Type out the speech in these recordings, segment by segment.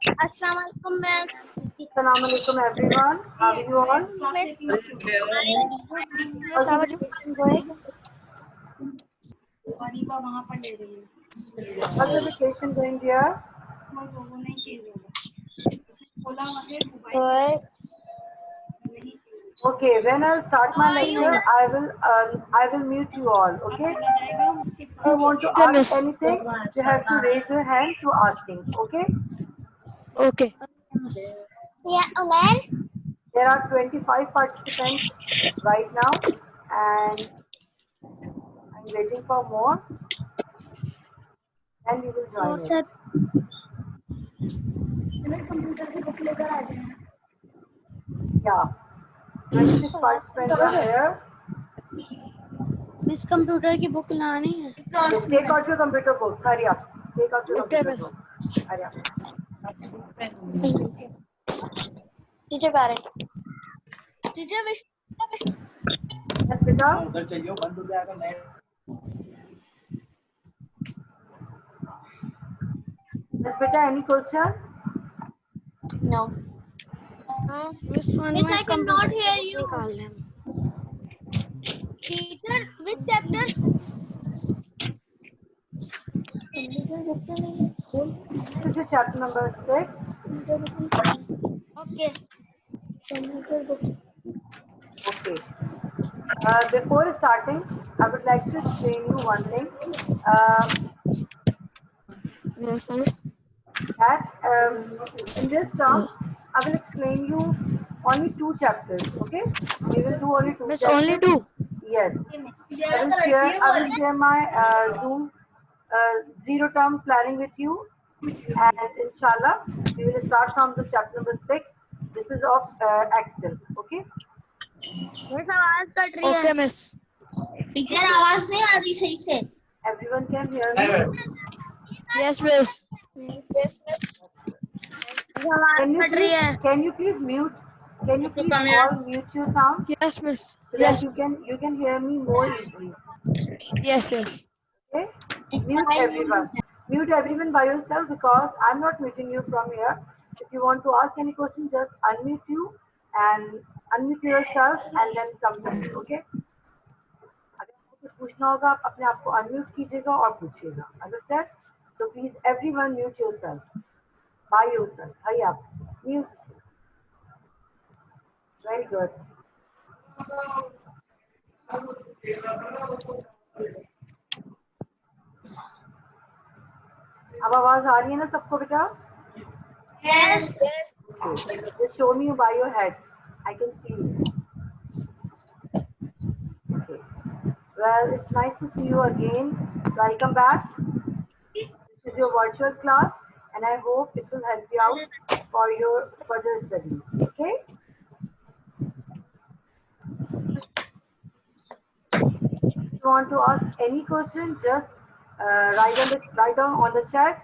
Assalamualaikum, ma'am. Assalamualaikum everyone. How are you all? How's the vacation going? How's the vacation going, dear? Good. Okay, when I'll start my lecture, I will mute you all. Okay? If you want to Okay, ask miss. anything, you have to raise your hand to asking. Okay? Okay. Yeah, ma'am. There are 25 participants right now, and I'm waiting for more. And you will join it. Yeah. 26 participants are here. Miss computer की book लानी है. Yes, take out your computer books. Hurry up. Take out your Okay, computer miss. books. Hurry up. Teacher got it. Teacher wish. Yes, beta. Yes, beta. Any question? No. Miss, Miss, I cannot hear you. Teacher, which chapter? This is your chapter number 6. Okay. Okay. Before starting, I would like to explain you one thing. Yes, miss. That in this term, I will explain you only 2 chapters. Okay? We will do only 2 Miss, chapters. only 2. Yes. I will share my Zoom zero term planning with you, and inshallah we will start from the chapter number 6. This is of Excel. Okay? Miss आवाज cut रही है. Okay, miss. Teacher आवाज नहीं आ रही सही से. Everyone can hear me. Yes, miss. आवाज cut रही है. Can you please mute? Can you please all mute your sound Yes, miss. so Yes. that you can hear me more easily? Yes, yes. Okay? Mute everyone. Mute everyone by yourself because I'm not muting you from here. If you want to ask any question, just unmute you and unmute yourself and then come to me. Okay? अगर आपको कुछ पूछना होगा आप अपने आप को unmute कीजिएगा और पूछिएगा. Understand? So please everyone mute yourself by yourself. Hurry up. Mute. Very good. अब आवाज आ रही है ना सबको बेटा? Yes. Okay. Just show me by your heads. I can see you. Okay. Well, it's nice to see you again. Welcome back. This is your virtual class, and I hope it will help you out for your further studies. Okay? If you want to ask any question, just write down on the chat,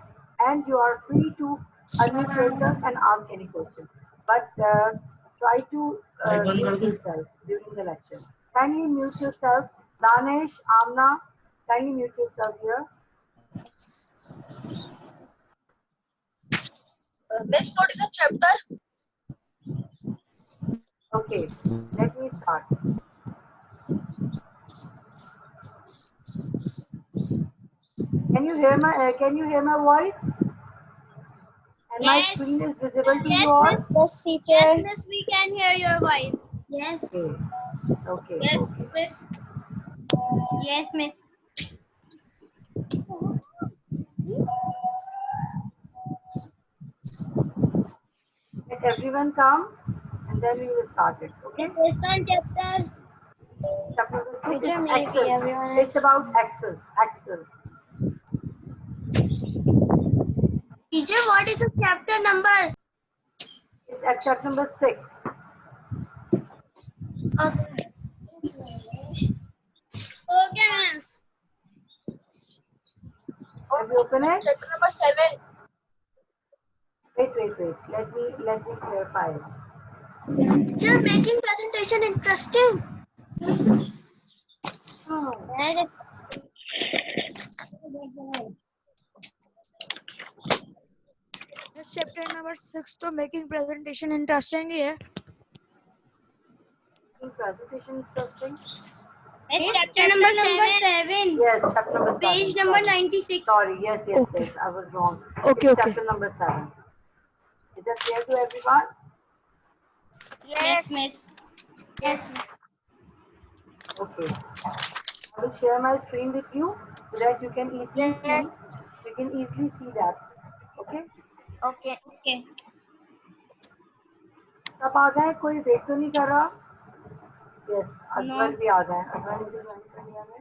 and you are free to unmute yourself and ask any question. But try to mute yourself during the lecture. Kindly mute yourself. Danesh, Amna, kindly mute yourself here. Miss, what is the chapter? Okay, let me start. Can you hear my voice? And my Yes. screen is visible to Yes, you all? miss. Yes, teacher. Yes, miss. We can hear your voice. Yes. Okay. Yes, Okay. miss. Yes, miss. Let everyone come and then we will start it. Okay? This one chapter. Chapter number 6 Teacher, is maybe Excel. everyone It's else. about Excel. Excel. Teacher, what is the chapter number? It's at chapter number 6. Okay. Okay, miss. Have you opened it? Chapter number 7. Wait. Let me clarify it. Teacher, making presentation interesting. Oh. Yes, chapter number 6 तो making presentation interesting ही है. Presentation interesting. Chapter number 7. Yes, chapter number 7. Page number Sorry. 96. Sorry, yes, Okay. yes, I was wrong. Okay, It's okay. chapter number 7. Is that clear to everyone? Yes, miss. Yes. Okay. I will share my screen with you so that you can easily see. You can easily see that. Okay. Okay. Okay. सब आ गए? कोई wait तो नहीं कर रहा? Yes, अजवर No. भी आ गए. अजवर ने भी ज्वाइन कर लिया है.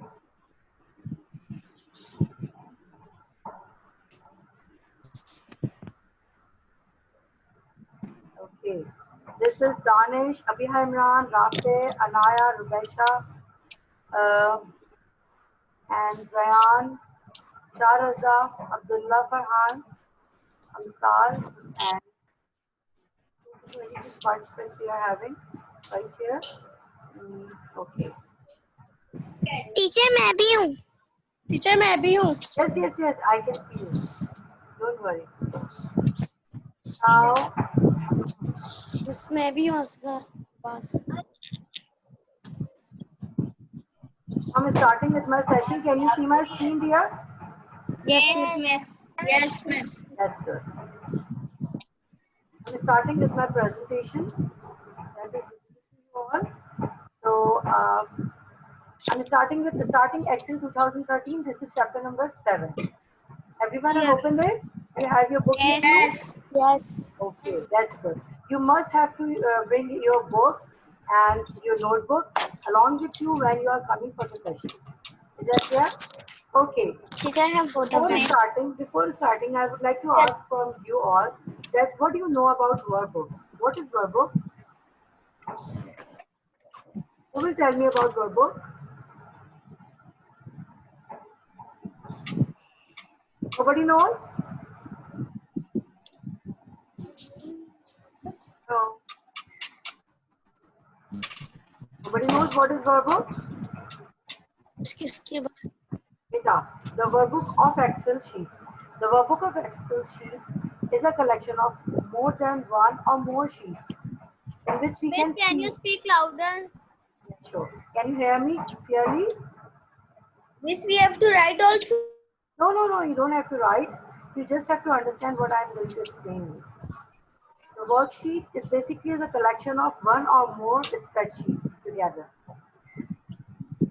Okay. This is Danish, Abiha Imran, Rafe, Anaya, Rubesha, and Zayan, Shahraza, Abdullah Farhan, Amsal, and 26 participants we are having right here. Okay. Teacher मैं भी हूँ. टीचर मैं भी हूँ. Yes, yes, yes, I can see you. Don't worry. Now, मैं भी हूँ उसका पास. I'm starting with my session. Can you see my screen, dear? Yes, miss. Yes, miss. That's good. I'm starting with my presentation. That is you all. So, I'm starting with starting Excel 2013. This is chapter number 7. Everyone have opened it? You have your book with you? Yes. Okay, that's good. You must have to bring your books and your notebook along with you when you are coming for the session. Is that clear? Okay. Teacher हम photo Before starting, I would like to ask from you all that what do you know about workbook? What is workbook? Who will tell me about workbook? Nobody knows? No. Nobody knows what is workbook? किसके बाद? Beta, the workbook of Excel sheet. The workbook of Excel sheet is a collection of more than one or more sheets in which we can see. Speak louder? Sure. Can you hear me clearly? Miss, we have to write also. No, no, no. You don't have to write. You just have to understand what I am going to explain you. The worksheet is basically a collection of one or more spreadsheets together.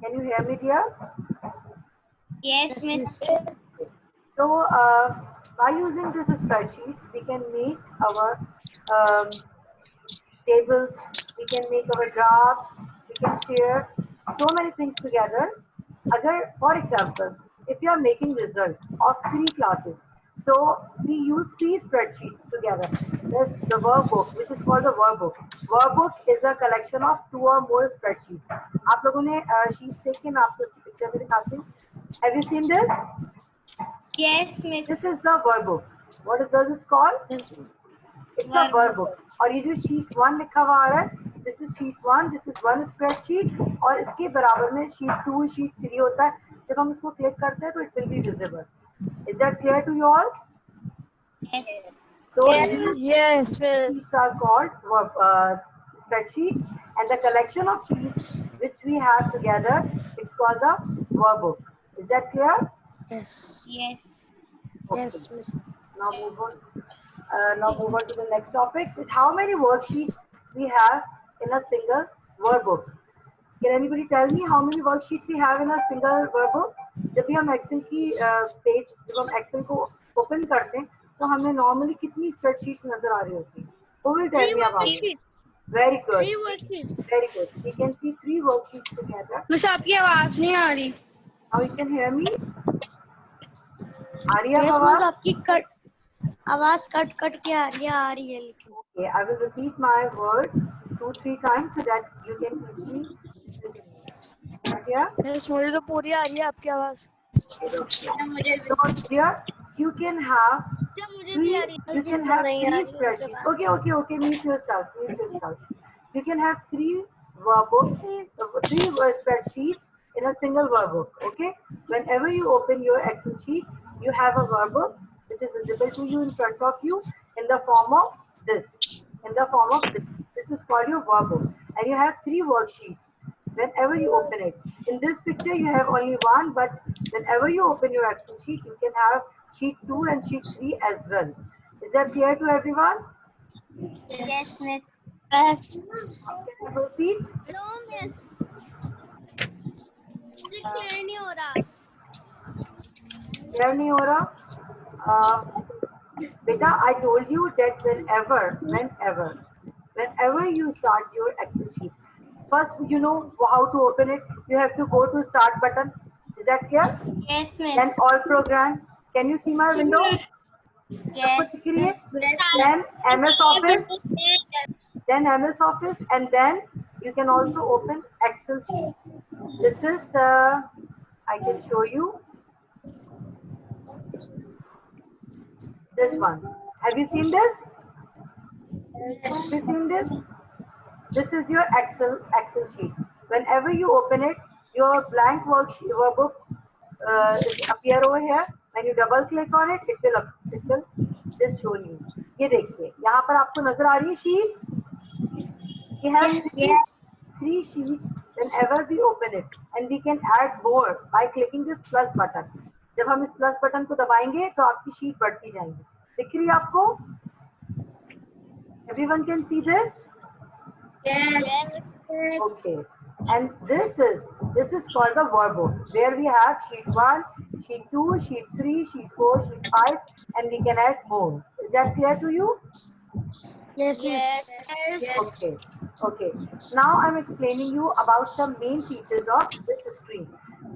Can you hear me, dear? Yes, miss. So, by using these spreadsheets, we can make our tables, we can make our graphs, we can share so many things together. Agar, for example, if you are making result of 3 classes, so we use 3 spreadsheets together. There's the workbook, which is called the workbook. Workbook is a collection of 2 or more spreadsheets. आप लोगों ने sheets देखे मैं आपको इसकी picture में दिखाती हूँ. Have you seen this? Yes, miss. This is the workbook. What does it call? It's a workbook. और ये जो sheet 1 लिखा हुआ आ रहा है, this is sheet 1, this is one spreadsheet और इसके बराबर में sheet 2, sheet 3 होता है. जब हम इसको click करते हैं तो it will be visible. Is that clear to you all? Yes. So Yes, miss. sheets are called spreadsheets, and the collection of sheets which we have together, it's called the workbook. Is that clear? Yes. Okay. Yes, miss. Now move on. Now move on to the next topic. With how many worksheets we have in a single workbook? Can anybody tell me how many worksheets we have in a single workbook? जब भी हम Excel की page जब हम Excel को open करते हैं तो हमें नॉर्मली कितनी स्प्रेडशीट्स नजर आ रही होती हैं? Who will tell me about it? Very good. 3 worksheets. Very good. We can see 3 worksheets together. Miss आपकी आवाज नहीं आ रही. Now you can hear me. आ रही है मिस आवाज? आपकी आवाज कट के आ रही है लेकिन. Okay, I will repeat my words 2-3 times so that you can easily listen. Yeah? Miss मुझे तो पूरी आ रही है आपकी आवाज. So here you can have three spreadsheets. Okay. Mute yourself. You can have 3 workbooks, 3 spreadsheets in a single workbook. Okay. Whenever you open your Excel sheet, you have a workbook which is visible to you in front of you, in the form of this. In the form of this. This is called your workbook. And you have 3 worksheets. Whenever you open it. In this picture, you have only one, but whenever you open your Excel sheet, you can have sheet 2 and sheet 3 as well. Is that clear to everyone? Yes, miss. Yes. Can we proceed? No, miss. मुझे clear नहीं हो रहा. Clear नहीं हो रहा? Beta, I told you that whenever you start your Excel sheet, first you know how to open it. You have to go to start button. Is that clear? Yes, miss. Then all program. Can you see my window? Yes. Then MS Office. Then MS Office, and then you can also open Excel sheet. This is I can show you this one. Have you seen this? Have you seen this? This is your Excel sheet. Whenever you open it, your blank workbook appear over here. When you double click on it, it will just show you. ये देखिए, यहाँ पर आपको नजर आ रही है sheets. We have three sheets whenever we open it, and we can add more by clicking this plus button. जब हम इस plus button को दबाएंगे तो आपकी sheet बढ़ती जाएंगी. दिख रही है आपको? Everyone can see this? Yes. Okay. And this is called the workbook, where we have sheet 1, sheet 2, sheet 3, sheet 4, sheet 5, and we can add more. Is that clear to you? Yes, Yes. Okay. Okay. Now I'm explaining you about some main features of this screen.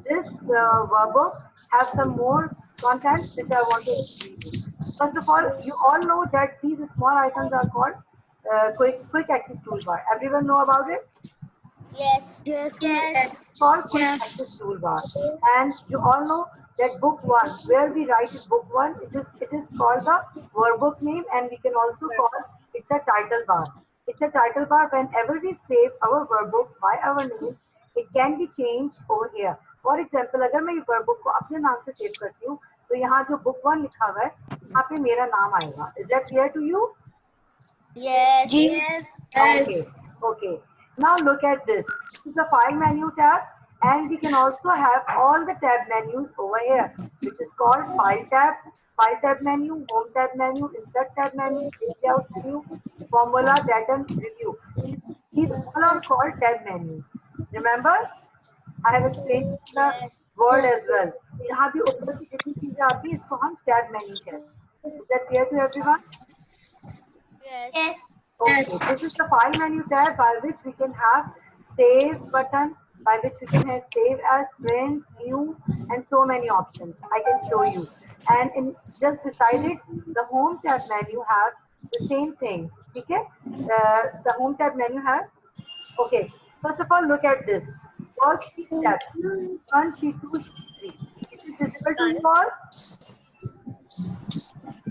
This workbook have some more contents which I want to explain you. First of all, you all know that these small icons are called quick access toolbar. Everyone know about it? Yes. It's called quick access toolbar. And you all know that book 1, where we write it book 1, it is called the workbook name, and we can also call it's a title bar. It's a title bar. Whenever we save our workbook by our name, it can be changed over here. For example, अगर मैं ये workbook को अपने नाम से save करती हूँ, तो यहाँ जो book 1 लिखा हुआ है, यहाँ पे मेरा नाम आएगा. Is that clear to you? Yes. Okay. Okay. Now look at this. This is the file menu tab, and we can also have all the tab menus over here, which is called file tab menu, home tab menu, insert tab menu, page layout menu, formula, data, review. These all are called tab menus. Remember, I have explained the word as well. जहाँ भी ऊपर की जितनी चीजें आती हैं, इसको हम tab menu कहते हैं. Is that clear to everyone? Yes. Okay, this is the file menu tab by which we can have save button, by which we can have save as, print, new, and so many options. I can show you. And in just beside it, the home tab menu have the same thing. Okay, the home tab menu have. Okay, first of all, look at this worksheet tab. 1, sheet 2, sheet 3. Is it visible to you all?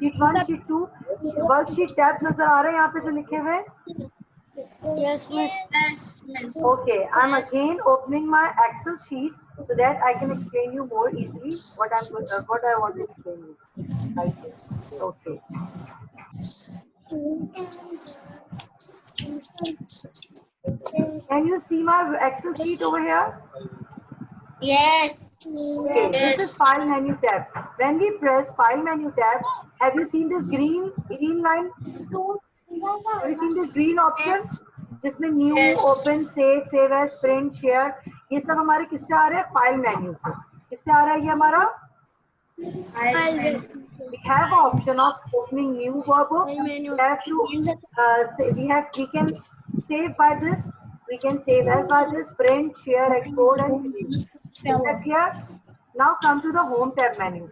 Sheet 1, sheet 2, worksheet tabs नजर आ रहे हैं यहाँ पे जो लिखे हुए हैं? Yes, miss. Okay, I'm again opening my Excel sheet so that I can explain you more easily what I want to explain you. Right here. Okay. Can you see my Excel sheet over here? Yes. Okay, this is file menu tab. When we press file menu tab, have you seen this green line? Have you seen this green option? जिसमें new, open, save as, print, share, ये सब हमारे किससे आ रहे हैं? File menu से. किससे आ रहा है ये हमारा? We have option of opening new workbook. We can save by this. We can save as by this, print, share, export, and delete. Is that clear? Now come to the home tab menu.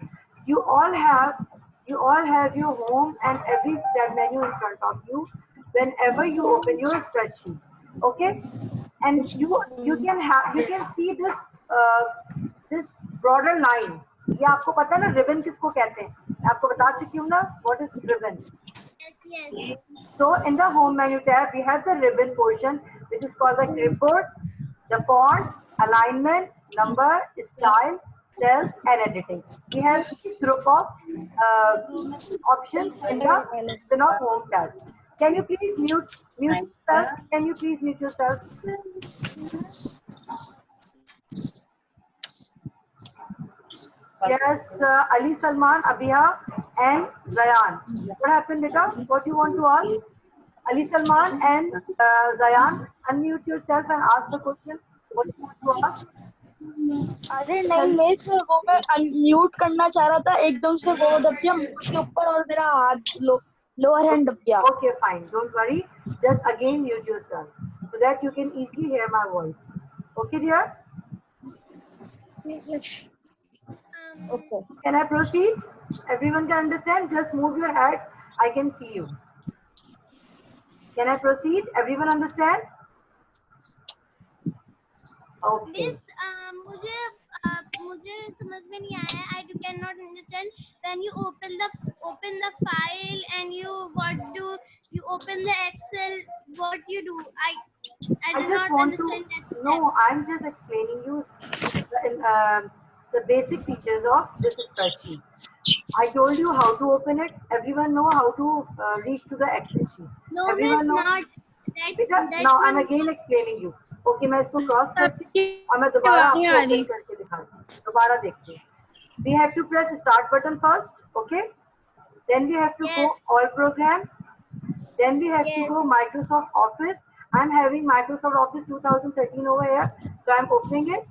You all have your home and every tab menu in front of you whenever you open your spreadsheet. Okay, and you can see this broader line. ये आपको पता है ना ribbon किसको कहते हैं? मैं आपको बता चुकी हूँ ना. What is ribbon? Yes. So in the home menu tab, we have the ribbon portion, which is called the clipboard, the font, alignment, number, style, sales, and editing. We have each group of options in the spin off home tab. Can you please mute yourself? Can you please mute yourself? Yes, Ali Salman, Abiha, and Zayan. What happened, Nita? What you want to ask? Ali Salman and Zayan, unmute yourself and ask the question. What you want to ask? अरे नहीं miss वो मैं unmute करना चाह रहा था एकदम से वो दब गया मुंह के ऊपर और मेरा हाथ लोअर हैंड दब गया Okay, fine. Don't worry. Just again mute yourself so that you can easily hear my voice. Okay, dear? Okay Can I proceed? Everyone can understand? Just move your head. I can see you. Can I proceed? Everyone understand? Okay. Miss, मुझे समझ में नहीं आया. I can not understand when you open the file and you open the Excel, what you do. I I do just not want to, understand that step. no, I'm just explaining you the basic features of this spreadsheet. I told you how to open it. Everyone know how to reach to the Excel sheet. No, miss, Everyone know. not Beta, that now I'm one. again explaining you. Okay, मैं इसको cross करके और मैं दोबारा आपको open करके दिखाती हूँ. दोबारा देखते हैं. We have to press start button first. Okay. Then we have to Yes. go all program. Then we have to Yes. go Microsoft Office. I'm having Microsoft Office 2013 over here, so I'm opening it.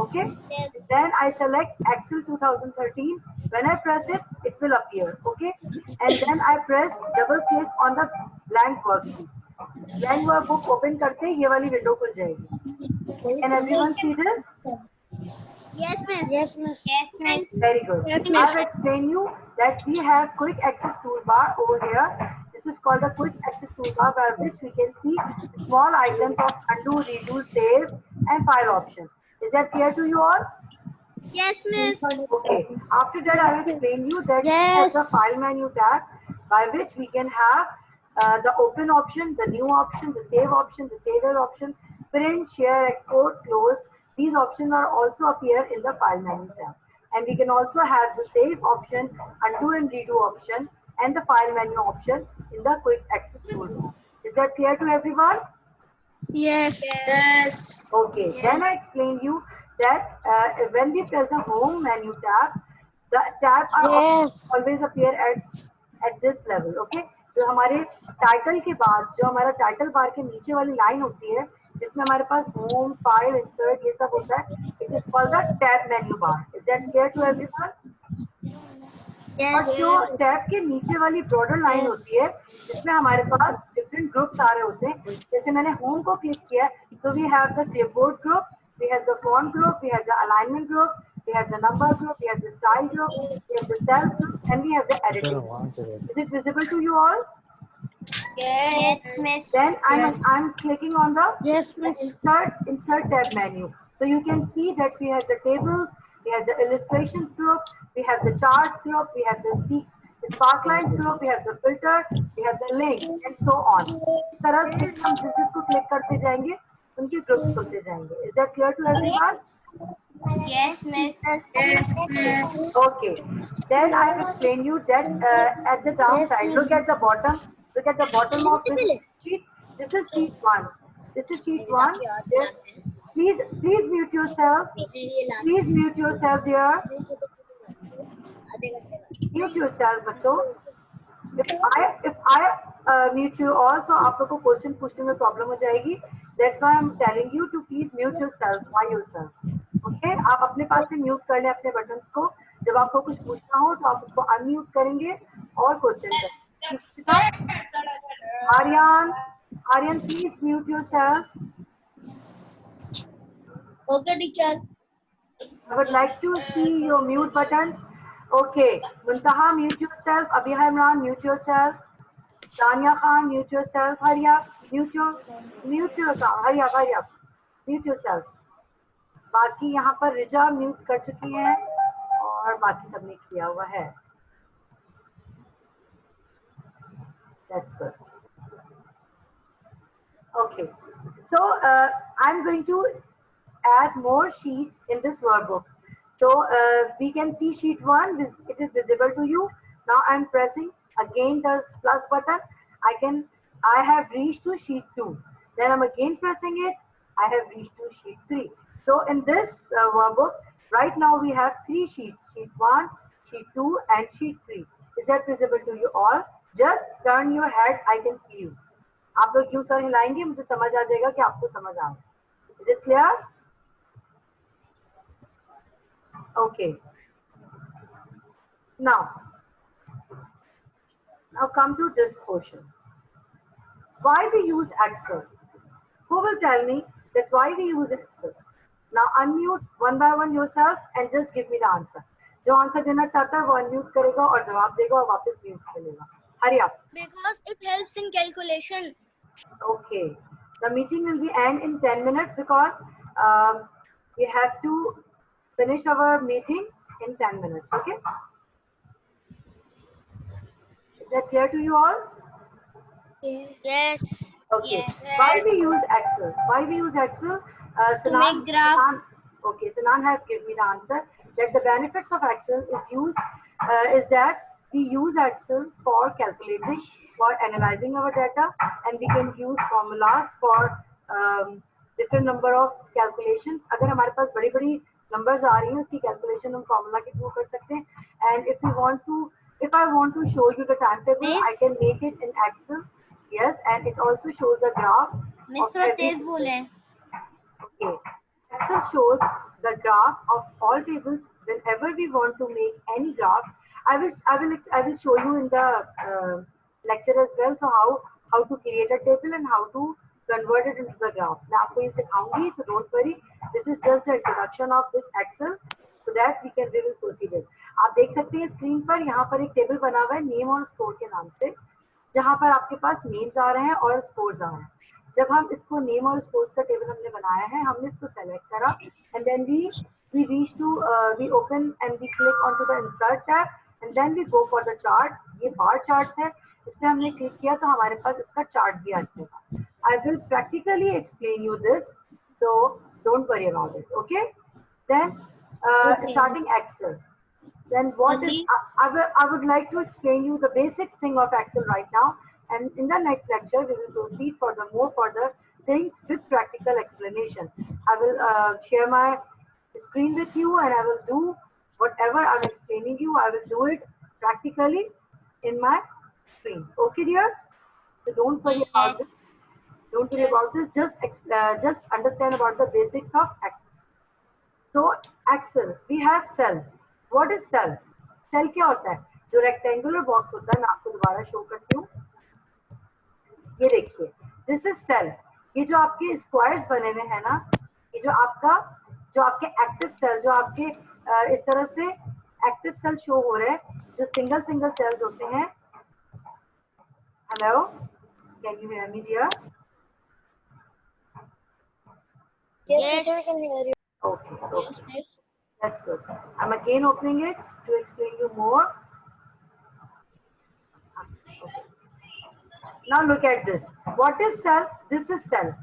Okay. Yes. Then I select Excel 2013. When I press it, it will appear. Okay. And then I press double click on the blank worksheet. Blank workbook open करते ये वाली window खुल जाएगी. Can everyone see this? Yes, miss. Yes, miss. Yes, miss. Very good. I've explained you that we have quick access toolbar over here. This is called the quick access toolbar by which we can see small items of undo, redo, save, and file option. Is that clear to you all? Yes, miss. Okay. After that, I will explain you that we have the file menu tab by which we can have the open option, the new option, the save option, the save as option, print, share, export, close. These options are also appear in the file menu tab. And we can also have the save option, undo and redo option, and the file menu option in the quick access toolbar. Is that clear to everyone? Yes. Okay, then I explain you that when we press the home menu tab, the tab are always appear at this level. Okay, जो हमारे title के बाद जो हमारा title bar के नीचे वाली line होती है जिसमें हमारे पास होम फाइल इंसर्ट ये सब होता है, it is called the tab menu bar. Is that clear to everyone? और जो टैब के नीचे वाली ब्रॉडर लाइन होती है जिसमें हमारे पास डिफरेंट ग्रुप्स आ रहे होते हैं, जैसे मैंने होम को क्लिक किया तो we have the clipboard group, we have the font group, we have the alignment group, we have the number group, we have the style group, we have the cells group and we have the editing. Is it visible to you all? Yes, miss. Then I'm clicking on the insert tab menu. So you can see that we have the tables, we have the illustrations group, we have the charts group, we have the sparklines group, we have the filter, we have the link and so on. इस तरह से हम जिसको click करते जाएंगे उनके groups खुलते जाएंगे. Is that clear to everyone? Yes, miss. Okay. Then I have explained you that at the downside, look at the bottom. Look at the bottom of this sheet. This is sheet 1. This is sheet 1. Yes. Please mute yourself. Please mute yourself there. Mute yourself, बच्चों. If I mute you all, so आप लोगों को question पूछने में problem हो जाएगी. That's why I'm telling you to please mute yourself by yourself. Okay? आप अपने पास से म्यूट कर लें अपने बटन्स को. जब आपको कुछ पूछना हो तो आप उसको अनम्यूट करेंगे और क्वेश्चन करेंगे. Aryan, please mute yourself. Okay, teacher. I would like to see your mute buttons. Okay, Muntaha, mute yourself. Abiha Imran, mute yourself. Tanya Khan, mute yourself. Hurry up, mute yourself. Hurry up, mute yourself. बाकी यहाँ पर रिजा mute कर चुकी हैं और बाकी सबने किया हुआ है. That's good. Okay, so I'm going to add more sheets in this workbook. So we can see sheet 1, it is visible to you. Now I'm pressing again the plus button. I have reached to sheet 2. Then I'm again pressing it. I have reached to sheet 3. So in this workbook, right now we have 3 sheets, sheet 1, sheet 2 and sheet 3. Is that visible to you all? Just turn your head, I can see you. आप लोग क्यों sir हिलाएंगे, मुझे समझ आ जाएगा कि आपको समझ आ रहा है. Is it clear? Okay. Now come to this portion. Why we use Excel? Who will tell me that why we use Excel? Now unmute one by one yourself and just give me the answer. जो answer देना चाहता है वो unmute करेगा और जवाब देगा और वापस म्यूट कर लेगा. Hurry up. Because it helps in calculation. Okay. The meeting will be end in 10 minutes because we have to finish our meeting in 10 minutes. Okay. Is that clear to you all? Yes. Okay. Yes. Why we use Excel? Why we use Excel? To make graph. Okay, Sanan have given me the answer that the benefits of Excel is that we use Excel for calculating, for analyzing our data, and we can use formulas for different number of calculations. अगर हमारे पास बड़ी-बड़ी numbers आ रही हैं, उसकी calculation हम formula के through कर सकते हैं. And if I want to show you the timetable, I can make it in Excel. Yes, and it also shows the graph. मिस्र तेज बोले. Okay. Excel shows the graph of all tables. Whenever we want to make any graph, I will show you in the lecture as well. So how to create a table and how to convert it into the graph. मैं आपको ये सिखाऊंगी, so don't worry. This is just the introduction of this Excel, so that we will proceed it. आप देख सकते हैं screen पर, यहाँ पर एक टेबल बना हुआ है नेम और स्कोर के नाम से, जहाँ पर आपके पास नेम्स आ रहे हैं और स्कोर्स आ रहे हैं. जब हम इसको नेम और स्कोर्स का टेबल हमने बनाया है, हमने इसको सेलेक्ट करा and then we reach to we open and we click onto the insert tab and then we go for the chart. ये बार चार्ट है, इस पे हमने क्लिक किया तो हमारे पास इसका चार्ट भी आ जाएगा. I will practically explain you this, so don't worry about it. Okay. Then starting Excel. Then what is I would like to explain you the basics thing of Excel right now, and in the next lecture we will proceed for the more further things with practical explanation. I will share my screen with you and I will do whatever I'm explaining you. I will do it practically in my screen. Okay, dear? So don't worry about this. Don't worry about this. Just understand about the basics of Excel. So Excel, we have cells. What is cell? Cell क्या होता है? जो rectangular box होता है, मैं आपको दोबारा show करती हूँ. ये देखिए, this is cell. ये जो आपके squares बने हुए हैं ना, ये जो आपके active cell, जो आपके इस तरह से active cell show हो रहे हैं, जो single cells होते हैं. Hello, can you hear me, dear? Yes, teacher, we can hear you. Okay. That's good. I'm again opening it to explain you more. Okay. Now look at this. What is cell? This is cell.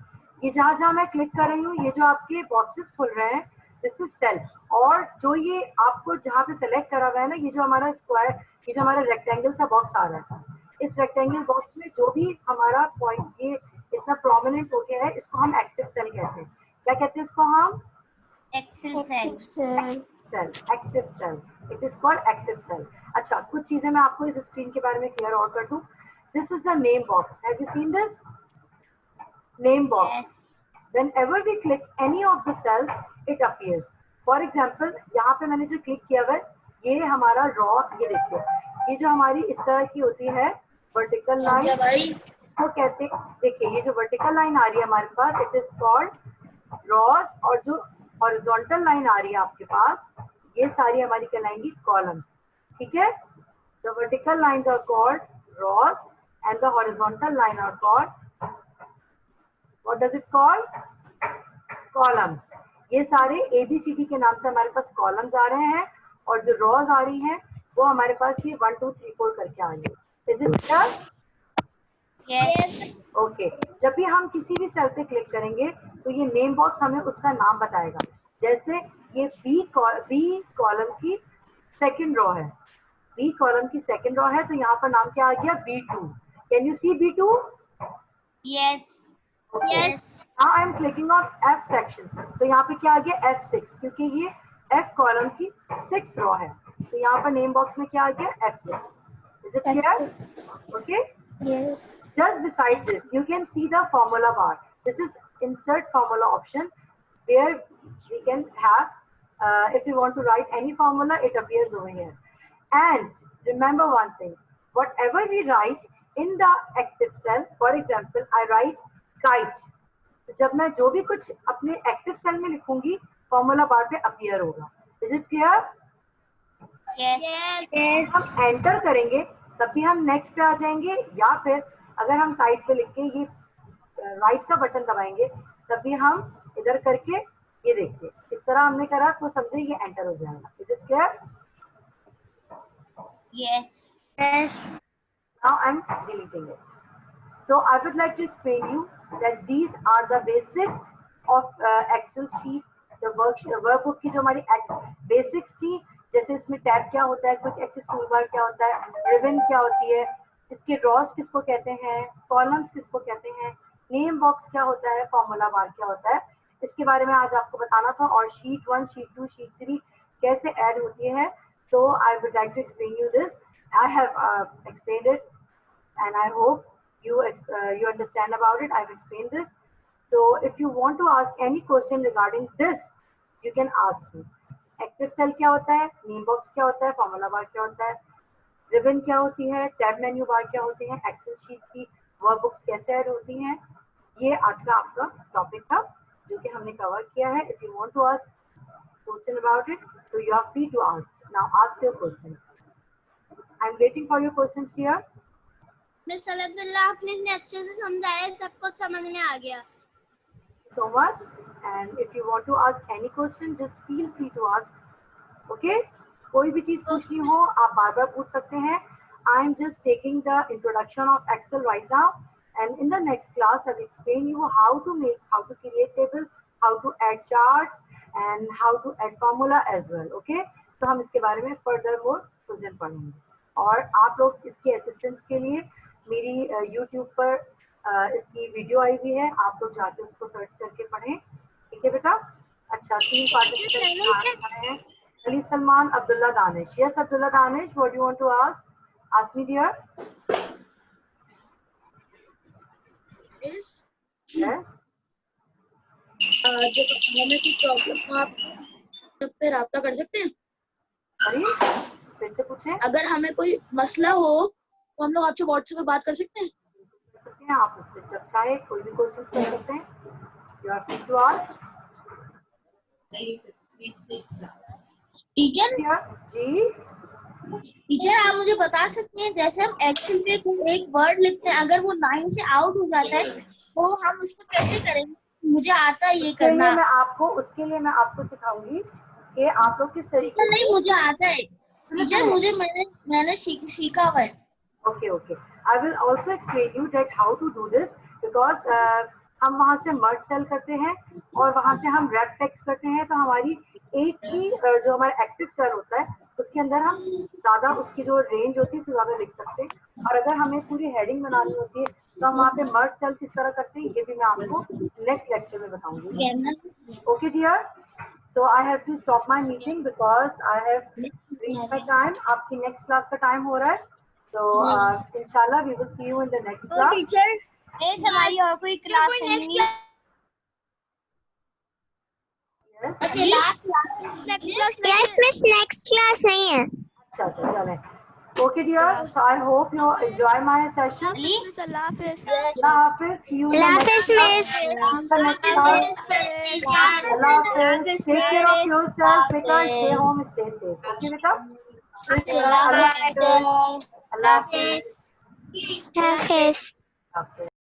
ये जहाँ मैं click कर रही हूँ, ये जो आपके boxes खुल रहे हैं, this is cell. और जो ये आपको जहाँ पे सेलेक्ट करा हुआ है ना, ये जो हमारा स्क्वायर, ये जो हमारा रेक्टेंगल सा बॉक्स आ रहा है, इस रेक्टेंगल बॉक्स में जो भी हमारा पॉइंट ये इतना प्रोमिनेंट हो गया है, इसको हम एक्टिव सेल कहते हैं. क्या कहते हैं इसको हम? Excel cell. Cell, active cell. It is called active cell. अच्छा, कुछ चीजें मैं आपको इस स्क्रीन के बारे में क्लियर और कर दूं. This is the name box. Have you seen this? Name box. Yes. Whenever we click any of the cells, it appears. For example, यहाँ पे मैंने जो क्लिक किया हुआ है, ये हमारा रॉ, ये देखिए, ये जो हमारी इस तरह की होती है वर्टिकल लाइन, इसको कहते हैं. देखिए, ये जो वर्टिकल लाइन आ रही है हमारे पास, it is called रॉस, और जो हॉरिजॉन्टल लाइन आ रही है आपके पास, ये सारी हमारी कहलाएंगी कॉलम्स. ठीक है? The vertical lines are called rows and the horizontal line are called, what does it call? Columns. ये सारे ABCD के नाम से हमारे पास कॉलम्स आ रहे हैं और जो रॉज आ रही हैं वो हमारे पास ये 1 2 3 4 करके आ रही है. Is it clear? Yes. Okay. जब भी हम किसी भी सेल पे क्लिक करेंगे तो ये नेम बॉक्स हमें उसका नाम बताएगा. जैसे ये बी कॉलम की सेकंड रो है, बी कॉलम की सेकंड रो है, तो यहाँ पर नाम क्या आ गया, B2. Can you see B2? Yes. Okay. Yes. Now I am clicking on F section. So यहाँ पे क्या आ गया, F6, क्योंकि ये F कॉलम की 6 रो है, तो यहाँ पर नेम बॉक्स में क्या आ गया, F6. Is it clear? Okay. Yes. Just beside this, you can see the formula bar. This is insert formula option, where we can have, if you want to write any formula, it appears over here. And remember one thing, whatever we write in the active cell, for example, I write kite. तो जब मैं जो भी कुछ अपने active cell में लिखूंगी, formula bar पे अपीयर होगा. Is it clear? Yes. हम एंटर करेंगे तब भी हम नेक्स्ट पे आ जाएंगे, या फिर अगर हम काइट पे लिख के ये राइट का बटन दबाएंगे तब भी हम इधर करके, ये देखिए इस तरह हमने करा तो समझे ये एंटर हो जाएगा. Is it clear? Yes. Now I'm deleting it. So I would like to explain you that these are the basic of Excel sheet, the workbook की जो हमारी basics थी, जैसे इसमें टैब क्या होता है, क्विक एक्सेस टूलबार क्या होता है, रिबन क्या होती है, इसके रॉस किसको कहते हैं, कॉलम्स किसको कहते हैं, नेम बॉक्स क्या होता है, फॉर्मूला बार क्या होता है, इसके बारे में आज आपको बताना था. और शीट 1, शीट 2, शीट 3 कैसे ऐड होती है. तो I would like to explain you this. I have explained it and I hope you understand about it. I've explained this. So if you want to ask any question regarding this, you can ask me. Active cell क्या होता है, name box क्या होता है, formula bar क्या होता है, ribbon क्या होती है, tab menu bar क्या होती है, Excel sheet की workbooks कैसे ऐड होती हैं, ये आज का आपका टॉपिक था जो कि हमने कवर किया है. If you want to ask question about it, so you are free to ask. Now ask your questions. I'm waiting for your questions here. Miss Abdullah, आपने इतने अच्छे से समझाया, सब कुछ समझ में आ गया. So much, and if you want to ask any question, just feel free to ask. Okay? कोई भी चीज पूछनी हो आप बार बार पूछ सकते हैं. I am just taking the introduction of Excel right now, and in the next class I will explain you how to create table, how to add charts, and how to add formula as well. Okay? तो हम इसके बारे में furthermore present पढ़ेंगे. और आप लोग इसके असिस्टेंस के लिए मेरी YouTube पर इसकी वीडियो आई हुई है, आप लोग जाके उसको सर्च करके पढ़ें. ठीक है बेटा? अच्छा, 3 पार्टिसिपेंट्स हैं. Ali Salman, Abdullah Danish. Yes Abdullah Danish, what you want to ask me dear? Yes. Yes. जब हमें कोई प्रॉब्लम आप तब पे राब्ता कर सकते हैं. अरे फिर से पूछें. अगर हमें कोई मसला हो तो हम लोग आपसे व्हाट्सएप पे बात कर सकते हैं. कर सकते हैं आप मुझसे जब चाहे कोई भी क्वेश्चन कर सकते हैं. You are free to ask. Teacher ji teacher आप मुझे बता सकते हैं, जैसे हम एक्सेल पे एक वर्ड लिखते हैं, अगर वो लाइन से आउट हो जाता है तो हम उसको कैसे करेंगे? मुझे आता है ये करना. उसके लिए मैं आपको सिखाऊंगी कि आप लोग किस तरीके नहीं, मुझे आता है टीचर, मैंने सीखा हुआ है. Okay. I will also explain you that how to do this, because हम वहाँ से मर्ज सेल करते हैं और वहाँ से हम रैप टेक्स्ट करते हैं, तो हमारी एक ही जो हमारा एक्टिव सेल होता है उसके अंदर हम ज्यादा उसकी जो रेंज होती है उससे ज्यादा लिख सकते हैं. और अगर हमें पूरी हेडिंग बनानी होती है तो हम वहाँ पे मर्ज सेल किस तरह करते हैं ये भी मैं आपको नेक्स्ट लेक्चर में बताऊंगी. Okay dear, so I have to stop my meeting because I have reached my time. आपकी नेक्स्ट क्लास का टाइम हो रहा है, तो इंशाल्लाह we will see you in the next class. Teacher हमारी और कोई क्लास नहीं है. Yes yes miss, next class नहीं है. अच्छा चलें. Okay dear, so I hope you enjoy my session. Allah Hafiz. Allah Hafiz. See you in the next class. Allah Hafiz. Take care of yourself, beta. Stay home, stay safe. Okay beta? Take care. Allah Hafiz. Allah Hafiz. Hafiz. Okay.